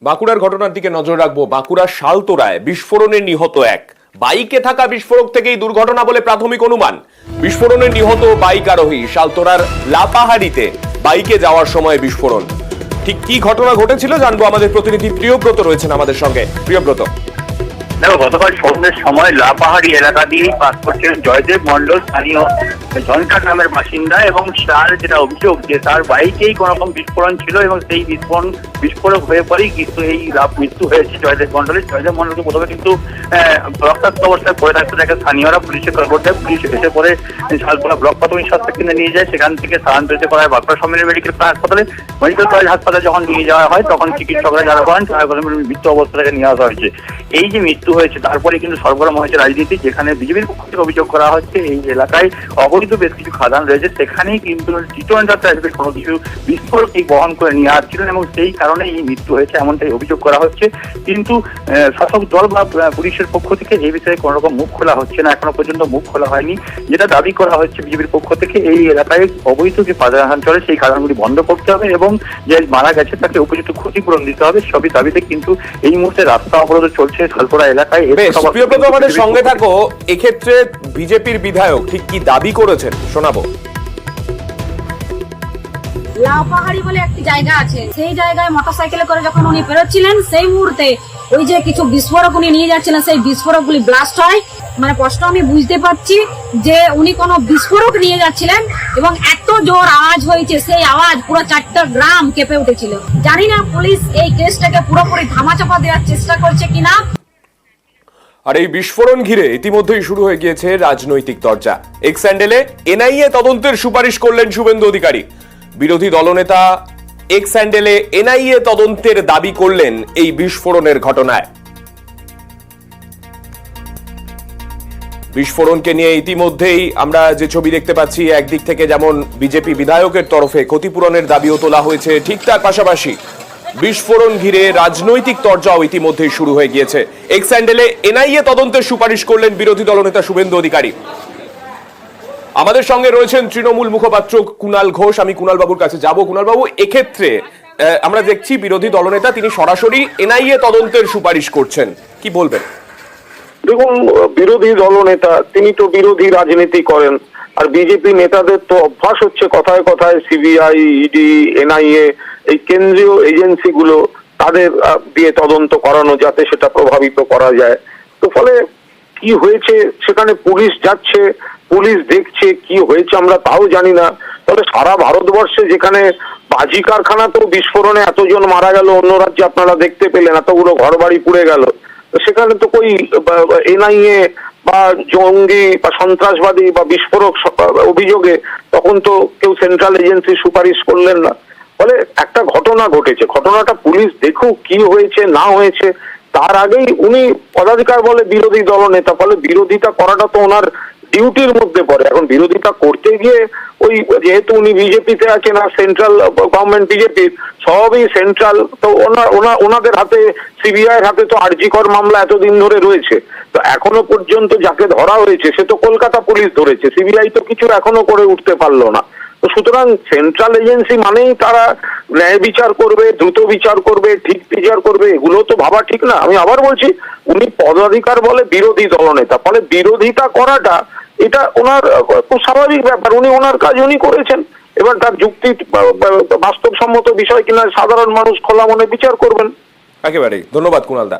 বাঁকুড়ার ঘটনার দিকে নজর রাখবো। বাঁকুড়ার শালতোরায় বিস্ফোরণে নিহত এক বাইকে থাকা বিস্ফোরক থেকেই দুর্ঘটনা বলে প্রাথমিক অনুমান। বিস্ফোরণে নিহত বাইক আরোহী শালতোরার লাপাহাড়িতে বাইকে যাওয়ার সময় বিস্ফোরণ। ঠিক কি ঘটনা ঘটেছিল জানবো, আমাদের প্রতিনিধি প্রিয়ব্রত রয়েছেন আমাদের সঙ্গে। প্রিয়ব্রত, দেখো, গতকাল সন্ধ্যের সময় লাপাহাড়ি এলাকা দিয়ে পাস করছিলেন জয়দেব মন্ডল, স্থানীয় ঝনকা গ্রামের বাসিন্দা, এবং তার যেটা অভিযোগ যে তার বাইকেই কোন রকম বিস্ফোরণ ছিল এবং সেই বিস্ফোরক হয়ে পরেই কিন্তু এই মৃত্যু হয়েছে জয়দেব মন্ডলের। জয়দেব মন্ডলকে প্রথমে কিন্তু রক্তাক্ত অবস্থায় পড়ে থাকতে দেখে স্থানীয়রা, পুলিশে খবর দেয়। পুলিশ এসে পরে শালতোরা ব্লক প্রাথমিক স্বাস্থ্য কেন্দ্রে নিয়ে যায়। সেখান থেকে স্থানান্তরিত করা হয় বাঁকুড়া সমিতি মেডিকেল হাসপাতালে। মেডিকেল কলেজ হাসপাতালে যখন নিয়ে যাওয়া হয় তখন চিকিৎসকরা যারা করেন তারা মৃত্যু অবস্থা থেকে নিয়ে আসা হয়েছে। এই যে মৃত্যু হয়েছে তারপরে কিন্তু সরগরম হয়েছে রাজনীতি, যেখানে বিজেপির পক্ষ থেকে অভিযোগ করা হচ্ছে এই এলাকায় অবৈধ বেশ কিছু খাদান রয়েছে, সেখানেই কিন্তু টিটোয়েন্টার টাইপের কোনো কিছু বিস্ফোরক বহন করে নিয়ে আসছিলেন এবং সেই কারণে এই মৃত্যু হয়েছে এমনটাই অভিযোগ করা হচ্ছে। কিন্তু শাসক দল বা পুলিশের পক্ষ থেকে এই বিষয়ে কোনো রকম মুখ খোলা হচ্ছে না, এখনো পর্যন্ত মুখ খোলা হয়নি। যেটা দাবি করা হচ্ছে বিজেপির পক্ষ থেকে, এই এলাকায় অবৈধ যে খাদান চলে সেই খাদানগুলি বন্ধ করতে হবে এবং যে মারা গেছে তাকে উপযুক্ত ক্ষতিপূরণ দিতে হবে, সবই দাবিতে কিন্তু এই মুহূর্তে রাস্তা অবরোধ চলছে শালতোরা এলাকায়। প্রিয়ব্রত, আমাদের সঙ্গে থাকো। এক্ষেত্রে বিজেপির বিধায়ক ঠিক কি দাবি করেছেন শোনাবো। লাউপাহাড়ি বলে একটি জায়গা আছে, সেই জায়গায় মোটরসাইকেলে করে যখন উনি বেরোচ্ছিলেন সেই মুহূর্তে ওই যে কিছু বিস্ফোরক উনি নিয়ে যাচ্ছিলেন, সেই বিস্ফোরকগুলি ব্লাস্ট হয়। মানে স্পষ্ট আমি বুঝতে পারছি যে উনি কোনো বিস্ফোরক নিয়ে যাচ্ছিলেন এবং এত জোর আওয়াজ হয়েছে, সেই আওয়াজ পুরো 4টা গ্রাম কেঁপে উঠেছিল। জানি না পুলিশ এই কেসটাকে পুরোপুরি ধামাচাপা দেওয়ার চেষ্টা করছে কিনা। আর এই বিস্ফোরণ ঘিরে ইতিমধ্যেই শুরু হয়ে গিয়েছে রাজনৈতিক চর্চা। এক্স স্যান্ডেলে এনআইএ তদন্তের সুপারিশ করলেন শুভেন্দু অধিকারী। বিরোধী দলনেতা এক্স স্যান্ডেলে এনআইএ তদন্তের দাবি করলেন এই বিস্ফোরণের ঘটনায়। বিস্ফোরণকে নিয়ে ইতিমধ্যেই আমরা যে ছবি দেখতে পাচ্ছি, একদিক থেকে যেমন বিজেপি বিধায়কের তরফে ক্ষতিপূরণের দাবিও তোলা হয়েছে, ঠিক তার পাশাপাশি বিস্ফোরণ ঘিরে রাজনৈতিক চর্চাও ইতিমধ্যেই শুরু হয়ে গিয়েছে। এক্স স্যান্ডেলে এনআইএ তদন্তের সুপারিশ করলেন বিরোধী দলনেতা শুভেন্দু অধিকারী। আমাদের সঙ্গে রয়েছেন তৃণমূল মুখপাত্র কুণাল ঘোষ। আমি কুণাল বাবুর কাছে যাব। কুণাল বাবু, এক্ষেত্রে আমরা দেখছি বিরোধী দলনেতা তিনি সরাসরি এনআইএ তদন্তের সুপারিশ করছেন, কি বলবেন? দেখুন, বিরোধী দলনেতা তিনি তো বিরোধী রাজনীতি করেন, আর বিজেপি নেতাদের তো অভ্যাস হচ্ছে কথায় কথায় সিবিআই, ইডি, এনআইএ এই কেন্দ্রীয় এজেন্সিগুলো তাদের দিয়ে তদন্ত করানো, যাতে সেটা প্রভাবিত করা যায়। তো ফলে কি হয়েছে সেখানে পুলিশ যাচ্ছে, পুলিশ দেখছে, কি হয়েছে আমরা তাও জানি না। তবে সারা ভারতবর্ষে যেখানে বাজি কারখানাতেও বিস্ফোরণে এতজন মারা গেল, অন্য রাজ্যে আপনারা দেখতে পেলেন এতগুলো ঘর বাড়ি পুড়ে গেল, সেখানে তো কই এনআইএ বা জঙ্গি বা সন্ত্রাসবাদী বা বিস্ফোরক অভিযোগে তখন তো কেউ সেন্ট্রাল এজেন্সি সুপারিশ করলেন না। ফলে একটা ঘটনা ঘটেছে, ঘটনাটা পুলিশ দেখুক কি হয়েছে না হয়েছে, তার আগেই উনি পদাধিকার বলে বিরোধী দলনেতা, ফলে বিরোধিতা করাটা তো ওনার ডিউটির মধ্যে পড়ে। এখন বিরোধিতা করতে গিয়ে ওই যেহেতু উনি বিজেপিতে আছেন আর সেন্ট্রাল গভর্নমেন্ট বিজেপির, সবই সেন্ট্রাল, তো ওনাদের হাতে, সিবিআই এর হাতে তো আরজিকর মামলা এতদিন ধরে রয়েছে। তো এখনো পর্যন্ত যাকে ধরা হয়েছে সে তো কলকাতা পুলিশ ধরেছে, সিবিআই তো কিছু এখনো করে উঠতে পারলো না। তো সুতরাং সেন্ট্রাল এজেন্সি মানেই তারা ন্যায় বিচার করবে, দ্রুত বিচার করবে, ঠিক বিচার করবে, এগুলো তো ভাবা ঠিক না। আমি আবার বলছি, উনি পদাধিকার বলে বিরোধী দলনেতা, ফলে বিরোধিতা করাটা এটা ওনার খুব স্বাভাবিক ব্যাপার। উনি ওনার কাজ উনি করেছেন, এবার তার যুক্তি বাস্তবসম্মত বিষয় কিনা সাধারণ মানুষ খোলা মনে বিচার করবেন। একেবারেই ধন্যবাদ কুণাল দা।